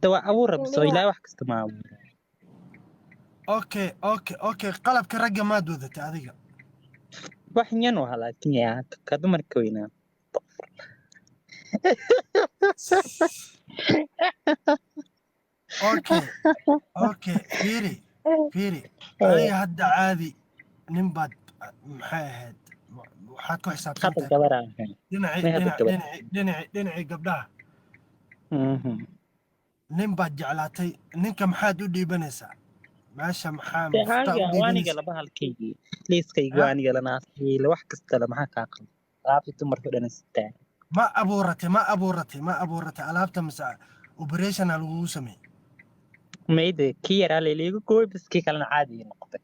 دواء أبو رب سوي miya لا واحد كستماع اوكي qalabka ragga maad wadata adiga واحد ينو هلا كنيا كدمر كوينا اوكي fiiri adiga hadda caadi nin baad maxay ahayd waxaad ku خط xisaabtan tahay الجبر ما هذا الجبر dhinacii gabdhaha nin baad jeclaatay ninka maxaad u dhiibanaysaa meesha maxaa mafta u حاجة واني dhiibanaysa قال بهالكي ليس كي ya واني قال ناس لوح كستلا ما كاقل عارف تمر في الانستان ma abuuratay alaabta mase operation lagugu sameeyey ما يدري كي يرى لي ليجو كوي بس كي كلنا عادي نقطة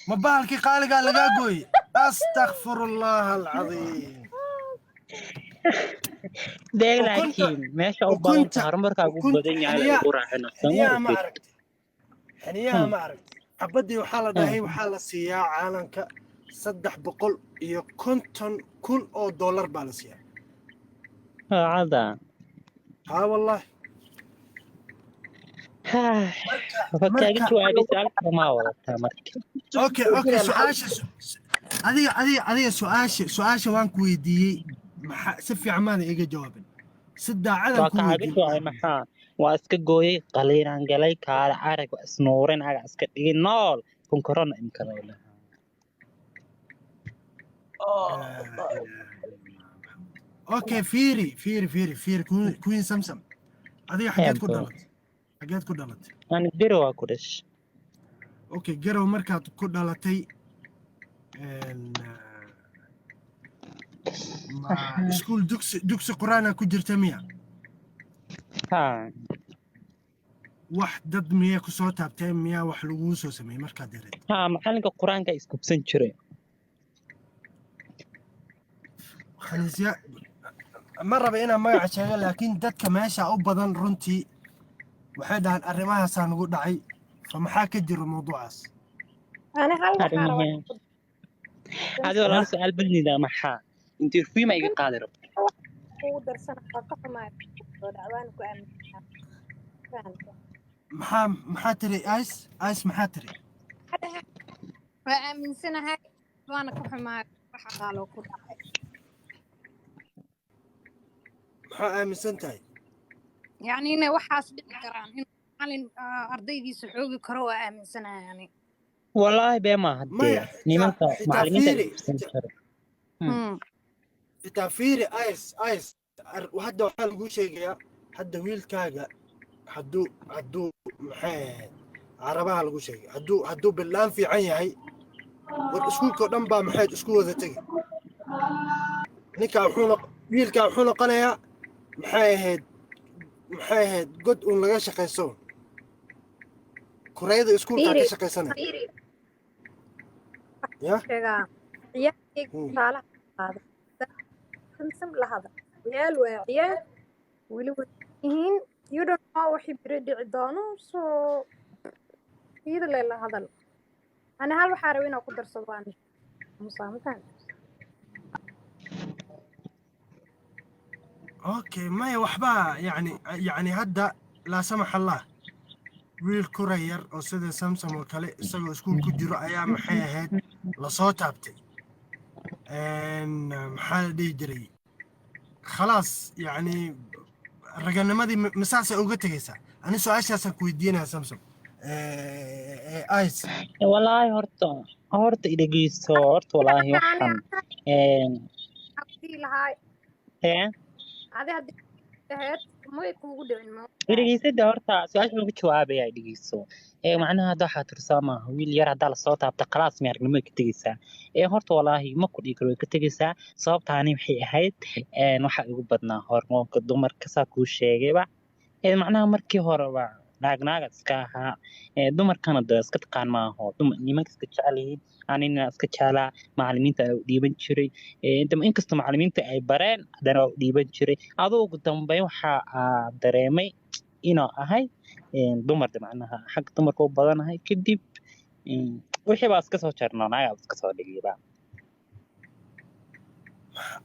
ma bahalkii qaaligaa lagaa gooyey astakfirullah alcadiim ده ukunta لكن ماشي أو بدن ukunta تهرمر كأبو بدن على xiniyaa القرآن هنا xiniyaha ma سمو aragtay xiniyaha ma aragtay xabadii waxaa la dhahay waxaa la siiyaa caalanka 350,000 oo dollar baa la siiyaa هذا haa wallahi فكاجي marka شو أبي سأل ما ولا تامرك okay su-aasha adiga su-aasha waan ku weydiiyey maxaa si fiican maada iga jawaabin si daacadan ku وكاجي شو أي weydiin محا واسك جوي قليل عن قليل كار عارك سنورين على اسك نول كون كورونا إمكان ولا okay fiiri queen samsam adiga xageed ku dhalatay أنا ديروا أكورش okay garow markaad ku dhalatay ma iskuul dugsi quraan ku jirta miya ها wax dad miya ku soo taabtay miya wax lagu soo sameeyay markaad yareed ها محلك القرآن كايس كبسنشري khaniisya ma raba inaan magaca sheego laakiin dadka meesha u badan runtii waxay dhahaan arrimahaasaan ugu dhacay fa maxaa ka jira mawduucaas ani hal waxaa rabaa هذه هذا ولا سؤال بلني ذا محا أنت في ما يجي قادر kugu darsana waa ka xumaay oo dhacwaan ku aaminsan maxaa tiri ice maxaa tiri waa aaminsanahay waana ka xumaay waxa qaaloo ku dhacay maxaa aaminsan tahay yacni inay waxaas dhici karaan in macalin ardaydiisa xoogi karo waa aaminsanahay ani والله بما هدي maya نيمانك xitaa معلمين fiiri كبسنشري xitaa fiiri ice hadda waxaa lagu sheegayaa hadda wiilkaaga hadduu maxay ahayd carabaha lagu sheegay hadduu billaan fiican yahay war iskuulkao dhan baa maxayd isku wada tegi ninkaa wiilkaa wuxuu noqonayaa maxay ahayd god uun laga shaqayso kurayada iskuulkaa ka shaqaysanaya ya sheegaa ciyaarkayga tusaalaha qaada samsam la hada ciyaal waa ciyaal weli way yihiin you don't know wixii beri dhici doono so iyada lela hadal ani hal waxaa raba inaa ku darsado waan musaamataan okay maya waxbaa yani hadda laa samax allah wiil kura yar oo sida samsam oo kale isagoo iskuul ku jiro ayaa maxay ahayd lasoo taabtay maxaa la dhihi jiray khalaas yani raganimadii masaasay uga tegaysaa ani su-aashaasaan ku weydiinaya samsam ice والله هرت إذا جيس هرت والله وحن hadii lahaa إيه adi hadii dhaheed may kuugu dhicin ma إذا جيس ده هرت سؤال شو بتجاوب يا إذا جيسو إيه معناها هذا حاتر سامة ويل يرى هذا الصوت عبد خلاص مير لما كتجيسا إيه هرت والله ما كل يكرو كتجيسا صوب تاني بحي هيد نوح يقبضنا هرمون كدمر كساكو شيء بقى إيه معناها مركي هربا naag iska ahaa dumarkana da iska taqaan maaho nimanka iska jecelihiin anina iska jeclaa macalimiinta ay u dhiiban jiray inkastoo macalimiinta ay bareen haddana waa u dhiiban jiray adoo ugu dambeyn waxa dareemay inuu ahay dumarda macnaha xag dumarka u badanahay kadib wixii baa iska soo jarno naagaa iska soo dhigayba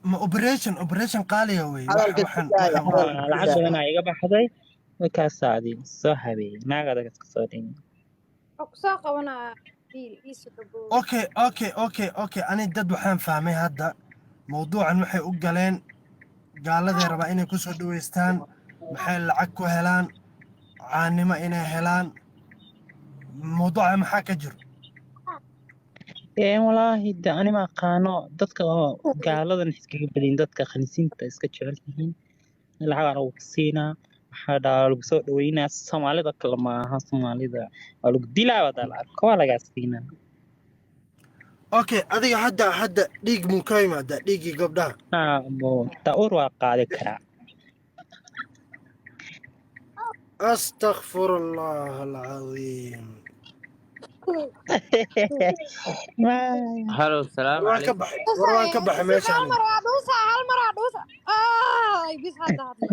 ما اوبريشن قالي وي hadalka waxaan sidaaya hadalka lacag sidaaya badan iga baxday markaasaadi soo habeeyey naagada iska soo dhigay oo ku soo qabanaa iisu dhabow okay ani dad waxaan fahmay hadda mawduucan waxay u galeen gaaladay rabaa inay ku soo dhaweystaan maxay lacag ku helaan caanimo inay helaan mawduuca maxaa ka jiro walaahi de ani ma aqaano dadka oo gaaladan iskaga badin dadka khaniisiinta iska jecel yihiin lacag lagu siinaa waxaa dhaa lagu soo dhaweynaa soomaalida kale maaha soomaalida waa lagu dilaa wada lacag waa lagaa siinaa okay adiga hadda dhiig muu ka yimaadaa dhiiggii gabdhaha daur waa qaadi karaa أستغفر الله العظيم هلو السلام وروان عليكم كبح ماشي hal mar waa dhuusa ay bis hadda hadla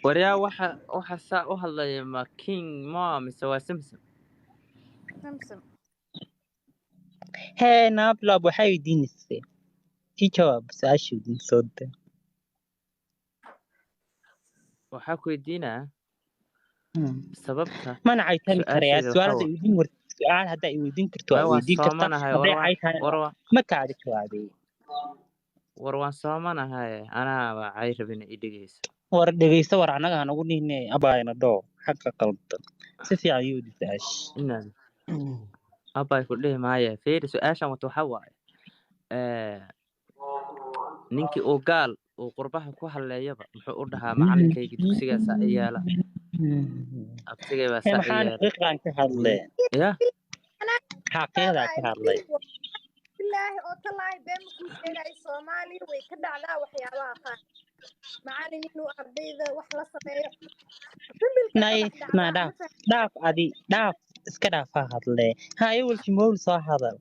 وريا waxa saa u hadlaya ma king ma mise waa samsam samsam hee naablaab waxay weydiinaysay ii jawaab su-aashii weydiin soo da waxaa ku weydiinaa sababta mana caytami karayaa su-aasheeda su-aal haddaa i weydiin karto waa waa weydiin kartaa soomanahay hadday caytahay ma kaadi jawaabay war waan soomanahay anaa waa cay rabina i dhegeyso war dhegeysta war annaga hanagu nihne abaayna dhoo xagga qaldan si fiican yuu su-aash inaad abay ku dhihi maaye fiiri su-aashan wata waxaa waaye ninkii uu gaal uu qurbaha ku hadleeyaba muxuu u dhahaa macalinkayga dugsigaasa iyaala abtigay baa saa maxaan iyaala xaqiiqdan ka hadlee ya xaqiiqdaa ka hadlay bilaahi oo talaahi been makuu sheegay soomaaliya way ka dhacdaa waxyaabaha qaar macalin inuu ardayda wax la sameeyo nay na dhaaf adi dhaaf iska dhaafa hadlee haye walki mowl soo hadal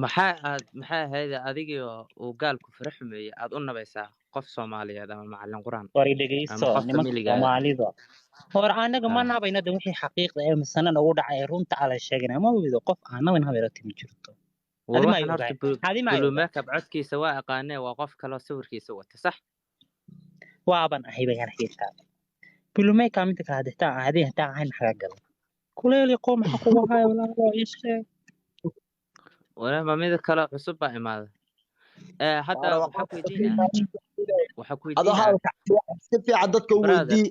maxaa ahayd adigii uu gaalku fara xumeeyey aad u nabaysaa qof Soomaaliyeed ama macallin quraan war dhegeyso nimanka Soomaalida war anaga ma nabayna de wixii xaqiiqda ee misana ugu dhacay runta ala sheegnaa ma wada qof aanan habeero timi jirto buluumaka codkiisa waa aqaanee waa qof kale sawirkiisa wata sax waaban ahay bay xaqiiqta buluumaka mid ka hadta aadeen taa aan xaga gal kuleeli qoom xaqu wahay walaa ishe wala ma mid kale cusub baa imaaday hadda waxa ku weydiinaa si fiican dadka u weydii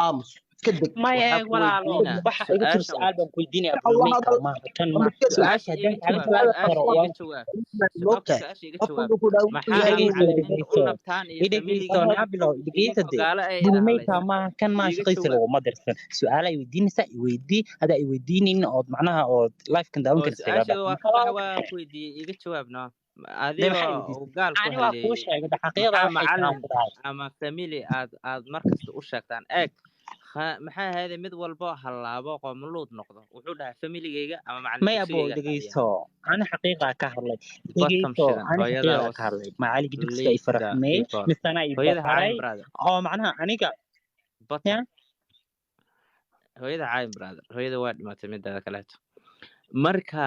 aamus kadib ما يا ولا بح يقول سؤال بنكويديني أبو ميكا ما كان ما سؤال هذا على سؤال بنميكا ما كان ما شقيس له ما درس سؤال يوديني يودي هذا يوديني إنه أود معناها أود لايف كان داون كده سؤال كويدي يجي جوابنا هذه وقال أنا وأقولش هذا حقيقة أما فاميلي أد مركز وشكتان إك maxaa ahayd mid walba halaabo qomuluud noqdo wuxuu dhahay familigeyga ama macalin ma abo dhageyso ana xaqiiqa ka hadlay dhageyso ana xaqiiqa ka hadlay macalin dugsiga ay faraxmay misana ay baray oo macnaha aniga hooyada cayn brother hooyada waa dhimatay midda kaleeto marka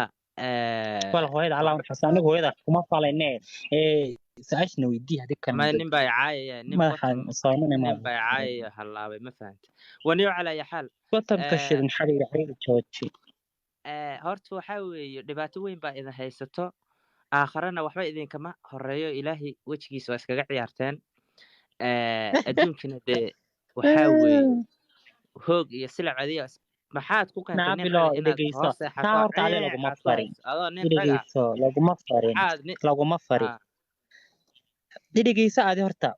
wal hooyada Allah xasan aniga hooyada kuma falayne سأشنا ويدي هذيك كان ما نبى عاية نبى عاية هلا ما فهمت ونيو على أي حال وطن كشر نحري رحيل توتشي هرتو حاوي دباتو وين بقى إذا هيستو آخرنا وحبا إذن كما هريو إلهي وجهي سواسك عيارتين أدون كنا دي وحاوي هوق يسلع عادية maxaad ku keentay laguma farin dhigaysa aad horta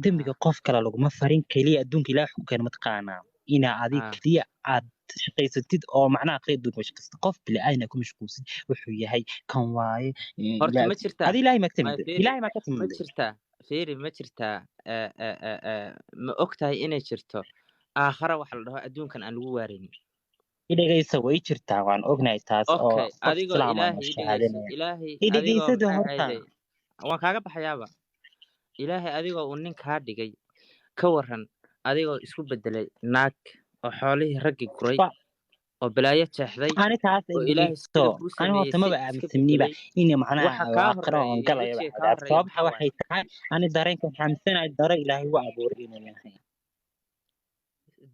dambiga qof kale laguma farin kaliya adduunka ilaahay xukun ma taqaanaa ina adig kaliya aad shaqaysatid oo macnaha qeydun ku shaqaysto qof bili ayna ku mashquulsan wuxuu yahay kan waaye horta ma jirtaa adi ilaahay ma timid ilaahay ma ka timid ma jirtaa fiiri ma jirtaa ma ogtahay inay jirto aakhara waxa la dhaho adduunkan aan lagu waaraynin idagaysa way jirtaa waan ognahay taas oo adigoo ilaahay idageysada horta waan kaaga baxayaaba ilaahay adigoo uu nin kaa dhigay ka waran adigoo isku bedelay naag oo xoolihii raggi guray oo balaayo jeexday أنا تعرف oo ilaahay sida إدريسو kuu أنا هو sameeyey si تما iska بأمسني بقى bedelay إني waxa معناها kaa آخرة horeeya iyo وانقلع wejiga kaa بعد horeeya صوبها maxaa waaye وحي تعال أنا دارين كم 50 سنة دار إلهي وأبورين يعني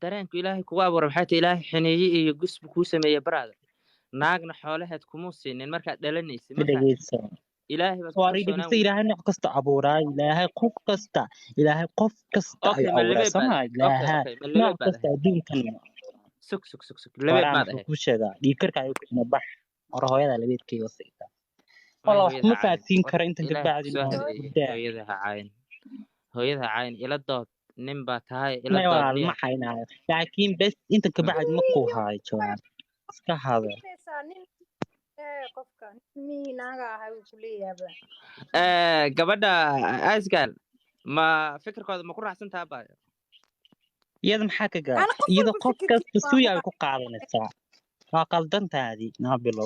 dareenku ilaahay kugu abuuray maxay tahay ilaahay xineeye iyo gusbu kuu sameeyey brother naagna xoolaheed kuma siinin markaad dhalanaysid ma fahamtid إدريسو ilaahay baad ku واريد kalsoonaan بس إلهي نوع كستا أبورا إلهي قف كستا okay أي ma أبورا labeeb baad سما ahayd okay إلهي okay ma نوع labeeb baad كستا ahayd دين كلمة sug labeeb ورا baad ahayd محكوشة دي كركا يكون بح ورا هو هذا اللي بيتكي وسيطة may والله hooyada ما ha caayin فاتين war كرا أنت ilaahay بعد kusoo إنه hadeeyey بدأ hooyada ha caayin ila dood nin baa tahay ila ما dood ولا niyo ما حينا لكن بس أنت كبعد مكو هاي جوان هذا nin qofka nin naaga ahay uu ku leeyahay gabadha asgal ma fikirkooda ma ku raacsan tahay baayo iyada maxaa ka gaar ana qof iyada walba qof fikirkiisa kasta waa suuya ku ay ku qaadanaysaa waa qaldantaadii naabilo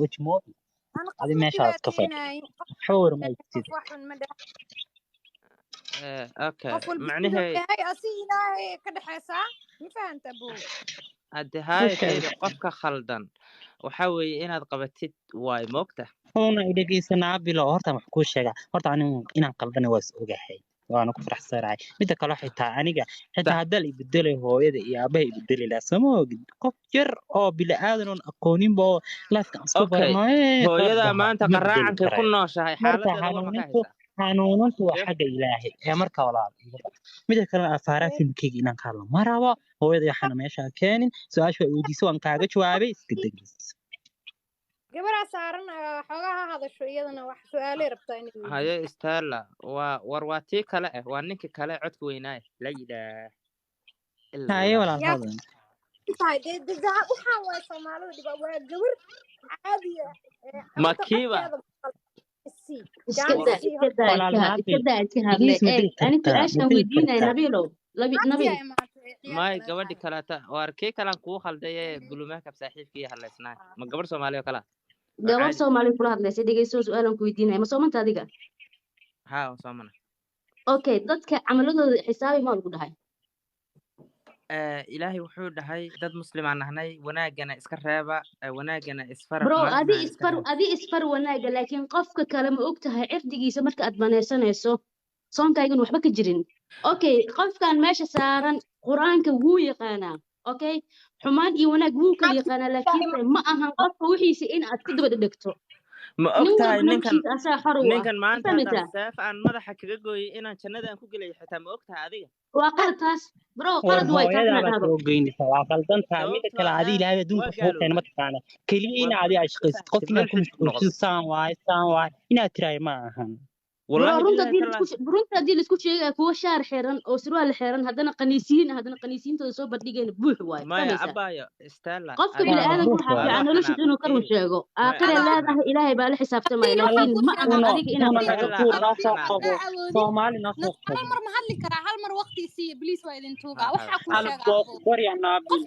wajmo ana qof adi ma meeshaad ka fadhi dhibaateynayo qof xawar ma qof jirtid wax xun ma dhaha okay qof walba siduu macnaheed yahay asi ilaahay ka dhaxaysaa ma fahanta buu hadde haye dadka fiiri qofka khaldan waxa weeye inaad qabatid waay moogta una idhageysa naabilo horta wax kuu sheega horta anigu inaan qaldana waa is ogahay waana ku faraxsanahay midda kale waxay tahay aniga xitaa sax haddii la ibeddelay hooyada iyo aabaha ibedeli lahaa sama ogid qof yar oo bili aadan oon aqooninba oo laafka isku okay baranayo hooyada maanta ma bedeli qaraacankay ku karayo nooshahay marka xaaladeeda war ma ka hanuunintu haysaa waa Yep. xagga ilaahay ee marka walaal mida kalena afaaraa filmkeyga inaan ka hadlo ma rabo hooyada waxaana meesha keenin su-aasha waa weydiisa waan kaaga jawaabay iska degis gabaraa saaran xoogaa ha hadasho iyadana wax su-aalay rabtaa inay weydiiso haye stella waa tii kale ah waa ninka kale codka weynaaye la yidhaah haye ilaa walaal yaa hadan tahay dee waxaan waay soomaalida dhiba waa gabar caadiya ma horta kiiba codkeeda isii iska jaanis daa sii iska daa walaal iska naabil daa iska hadle idriis ma eeg degi ani kartaa ma su-aashaan degi weydiinaya kartaa nabiilow horta nabiil yaa imaatay may ciyaarta gabadhi kaleta waar kii kalaan kugu khalday ee bulumaakab saaxiibkii hadlaysnaay ma gabadh soomaali oo kale ah oo gabar caadi soomaali kula hadlaysa dhegeyso su-aalaan ku weydiinaya ma soomanta adiga haa waa soomana okay dadka camaladooda xisaabi maa lagu dhahay ilaahay wuxuu dhahay dad muslimaan nahnay wanaagana iska reeba wanaagana isfara bro xumaantana adi isfar wanaaga laakiin qofka kale ma og tahay cirdigiisa marka aad banaysanayso soonkaygan waxba ka jirin okay qofkan meesha saaran qur-aanka wuu yaqaanaa okay xumaan iyo wanaag wuu kala yaqaanaa laakiinse ma ahan qofka wixiisa in aad ku daba dhegto ma nin og tahay walba ninkan noloshiisa asaa xor u ah ninkan ma maanta haddaan fahmaysaa seef aan madaxa kaga gooyay inaan jannada aan ku gelayo xitaa ma og tahay adiga waa qalad taas bro war qalad waay taas hooyadaa inaad baad dhahdo soo geynaysaa waa qaldantaa mida sababtoo kale adi ah ilaahay adduunka waa wuxuu keena gaaloobay mataqaana keliya war ina adi ay shaqaysid qof inaad ku mulxid buu noqday mashquulsid saan waaye inaad tiraay ma ahan bro wallaahi runta billahi tallahi runta haddii laisku sheegaya kuwa shaar xiran oo surwaal xiran haddana qaniisiintooda soo bandhigayna buux waaye maya fahmaysaa abaayo stella qofka adiga bini'aadanka buux waxaa waaye fiican adoo noloshiisa inuu ka run xanaaqay sheego may aakhiree adoo leedahay xanaaq ilaahay baa la xisaabtamaya Adiina laakiin waxaan kuu ma ahan sheegaa adiga inaad una sheegto naga tuur noo soo haddaa qabo awoodin soomaali noo soo hal qabo mar ma hadli karaa hal mar waqti sii bliis waa idin tuugaa ha waxaa kuu hal sheegaa boos abo warya naabil